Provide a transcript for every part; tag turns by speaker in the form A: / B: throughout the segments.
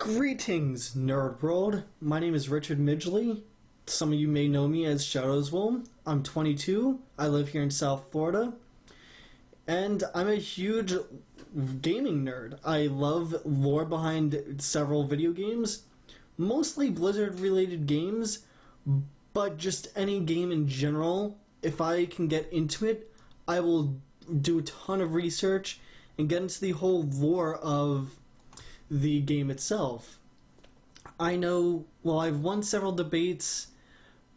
A: Greetings, Nerd World. My name is Richard Midgley. Some of you may know me as Shadowswolf. I'm 22. I live here in South Florida. And I'm a huge gaming nerd. I love lore behind several video games, mostly Blizzard-related games, but just any game in general. If I can get into it, I will do a ton of research and get into the whole lore of the game itself. I know, I've won several debates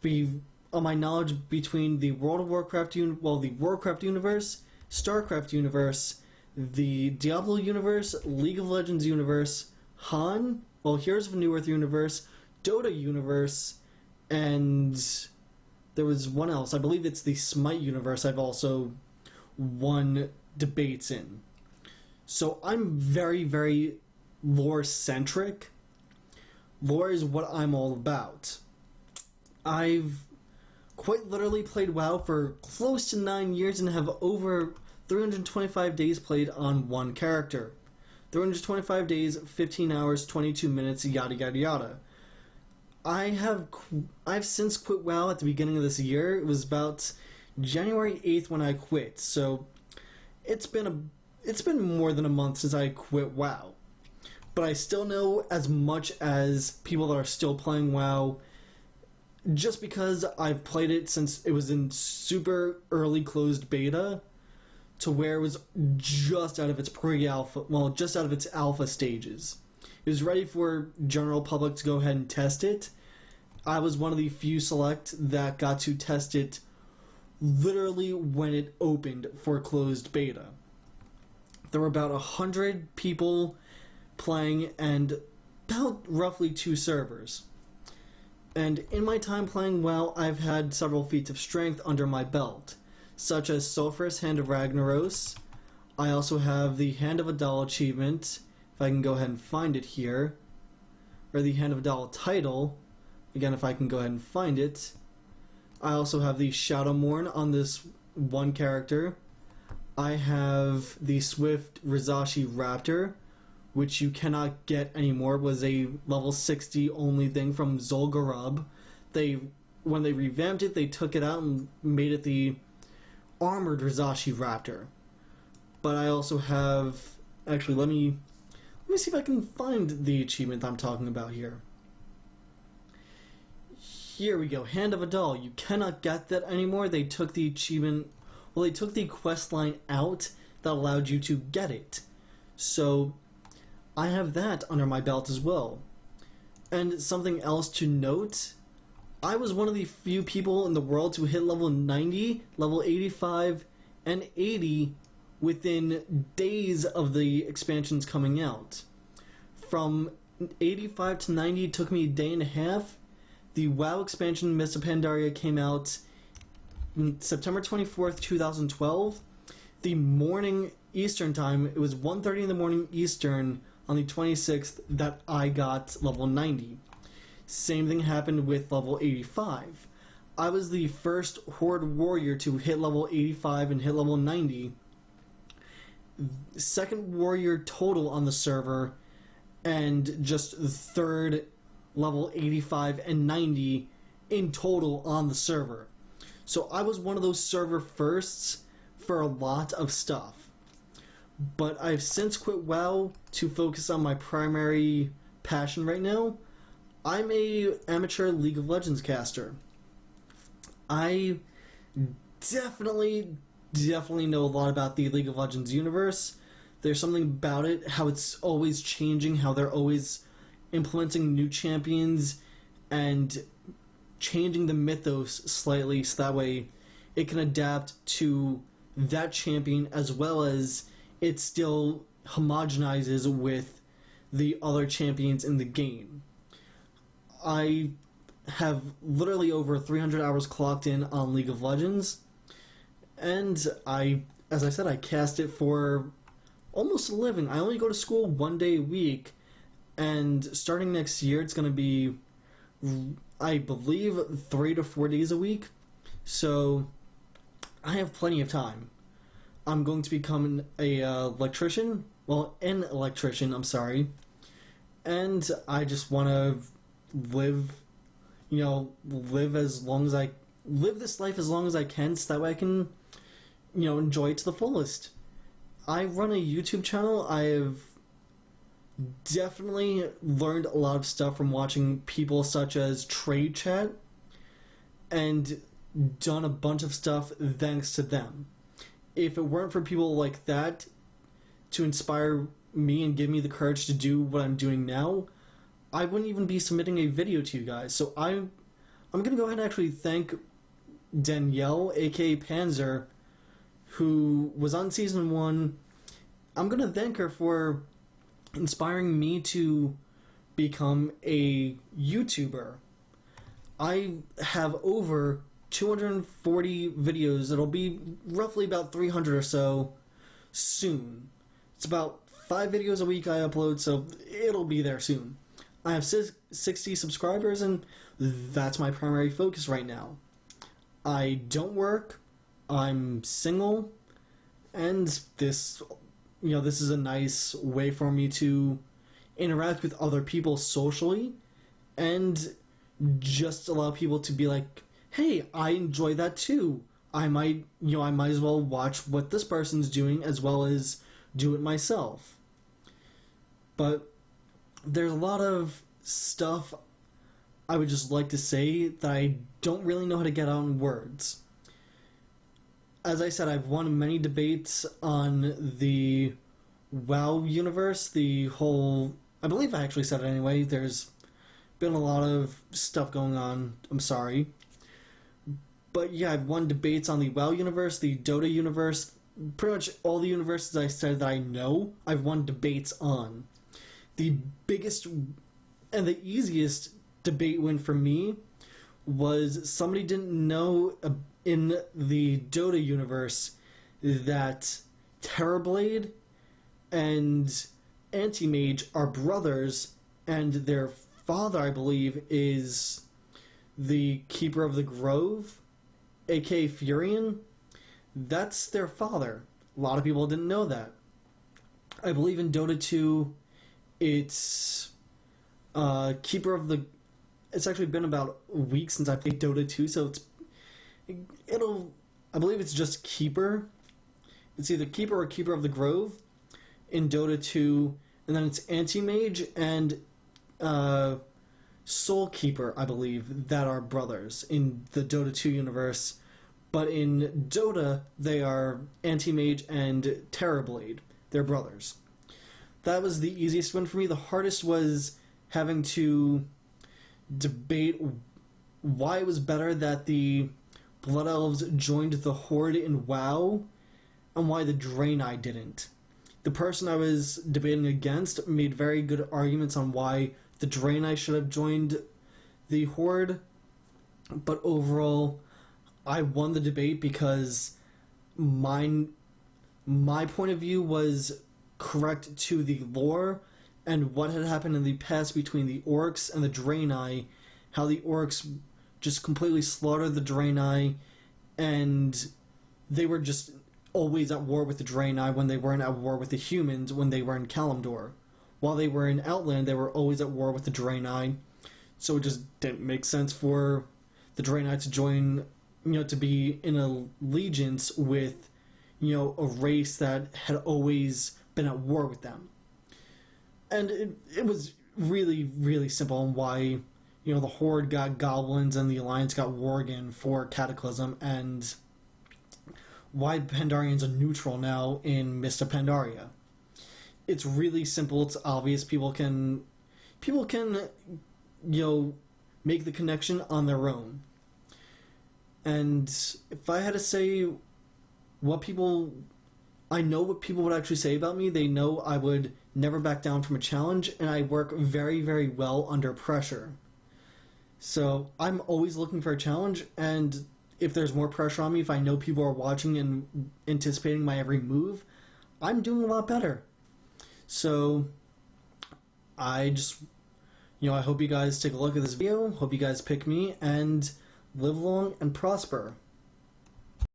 A: on my knowledge between the World of Warcraft, the Warcraft universe, StarCraft universe, the Diablo universe, League of Legends universe, Han, Heroes of New Earth universe, Dota universe, and there was one else. I believe it's the Smite universe I've also won debates in. So I'm very, very lore-centric. Lore is what I'm all about. I've quite literally played WoW for close to 9 years and have over 325 days played on one character. 325 days, 15 hours, 22 minutes, yada yada yada. I've since quit WoW at the beginning of this year. It was about January 8th when I quit, so it's been more than a month since I quit WoW. But I still know as much as people that are still playing WoW, just because I've played it since it was in super early closed beta, to where it was just out of its pre-alpha, just out of its alpha stages. It was ready for general public to go ahead and test it. I was one of the few select that got to test it literally when it opened for closed beta. There were about 100 people playing and about roughly 2 servers. And in my time playing WoW, I've had several feats of strength under my belt, such as Sulphurous Hand of Ragnaros. I also have the Hand of Adal achievement, if I can go ahead and find it here, or the Hand of Adal title, again if I can go ahead and find it. I also have the Shadowmourne on this one character. I have the Swift Rizashi Raptor, which you cannot get anymore. It was a level 60 only thing from Zul'Gurub. When they revamped it, they took it out and made it the Armored Rizashi Raptor. But I also have... Actually, let me see if I can find the achievement I'm talking about here. Here we go, Hand of Adal. You cannot get that anymore. They took the achievement... they took the quest line out that allowed you to get it. So I have that under my belt as well. And something else to note, I was one of the few people in the world to hit level 90, level 85, and 80 within days of the expansions coming out. From 85 to 90 took me a day and a half. The WoW expansion Mists of Pandaria came out September 24th, 2012. The morning Eastern time, it was 1:30 in the morning Eastern on the 26th that I got level 90. Same thing happened with level 85. I was the first Horde Warrior to hit level 85 and hit level 90. Second Warrior total on the server, and just the third level 85 and 90 in total on the server. So I was one of those server firsts for a lot of stuff. But I've since quit WoW to focus on my primary passion right now. I'm a amateur League of Legends caster. I definitely know a lot about the League of Legends universe. There's something about it, how it's always changing, how they're always implementing new champions and changing the mythos slightly so that way it can adapt to that champion as well as it still homogenizes with the other champions in the game. I have literally over 300 hours clocked in on League of Legends, and as I said, I cast it for almost a living. I only go to school 1 day a week, and starting next year it's going to be, I believe, 3 to 4 days a week, so I have plenty of time. I'm going to become an electrician, I'm sorry, and I just want to live, live as long as I live this life as long as I can, so that way I can, enjoy it to the fullest. I run a YouTube channel. I have definitely learned a lot of stuff from watching people such as Trade Chat, and done a bunch of stuff thanks to them. If it weren't for people like that to inspire me and give me the courage to do what I'm doing now, I wouldn't even be submitting a video to you guys. So I'm gonna go ahead and actually thank Danielle, aka Panzer, who was on season 1. I'm gonna thank her for inspiring me to become a YouTuber. I have over 240 videos. It'll be roughly about 300 or so soon. It's about 5 videos a week I upload, so it'll be there soon. I have 60 subscribers, and that's my primary focus right now. I don't work, I'm single, and this is a nice way for me to interact with other people socially, and just allow people to be like, hey, I enjoy that too. I might as well watch what this person's doing as well as do it myself. But there's a lot of stuff I would just like to say that I don't really know how to get out in words. As I said, I've won many debates on the WoW universe, I believe I actually said it anyway. There's been a lot of stuff going on, I'm sorry. But yeah, I've won debates on the WoW universe, the Dota universe, pretty much all the universes I said that I know, I've won debates on. The biggest and the easiest debate win for me was somebody didn't know in the Dota universe that Terrorblade and Anti-Mage are brothers, and their father, I believe, is the Keeper of the Grove, aka Furion. That's their father. A lot of people didn't know that. I believe in Dota 2, it's Keeper of the... It's actually been about a week since I played Dota 2, so I believe it's just Keeper. It's either Keeper or Keeper of the Grove in Dota 2, and then it's Anti-Mage and Soul Keeper, I believe, that are brothers in the Dota 2 universe. But in Dota, they are Anti-Mage and Terrorblade. They're brothers. That was the easiest one for me. The hardest was having to debate why it was better that the Blood Elves joined the Horde in WoW and why the Draenei didn't. The person I was debating against made very good arguments on why the Draenei should have joined the Horde, but overall, I won the debate because my point of view was correct to the lore and what had happened in the past between the Orcs and the Draenei, how the Orcs just completely slaughtered the Draenei, and they were just always at war with the Draenei when they weren't at war with the humans when they were in Kalimdor. While they were in Outland, they were always at war with the Draenei, so it just didn't make sense for the Draenei to join, to be in allegiance with, a race that had always been at war with them. And it was really, really simple on why, the Horde got Goblins and the Alliance got Worgen for Cataclysm, and why Pandarians are neutral now in Mist of Pandaria. It's really simple, it's obvious, people can, make the connection on their own. And if I had to say I know what people would actually say about me. They know I would never back down from a challenge, and I work very, very well under pressure. So I'm always looking for a challenge, and if there's more pressure on me, if I know people are watching and anticipating my every move, I'm doing a lot better. So I just, I hope you guys take a look at this video, hope you guys pick me, and live long and prosper.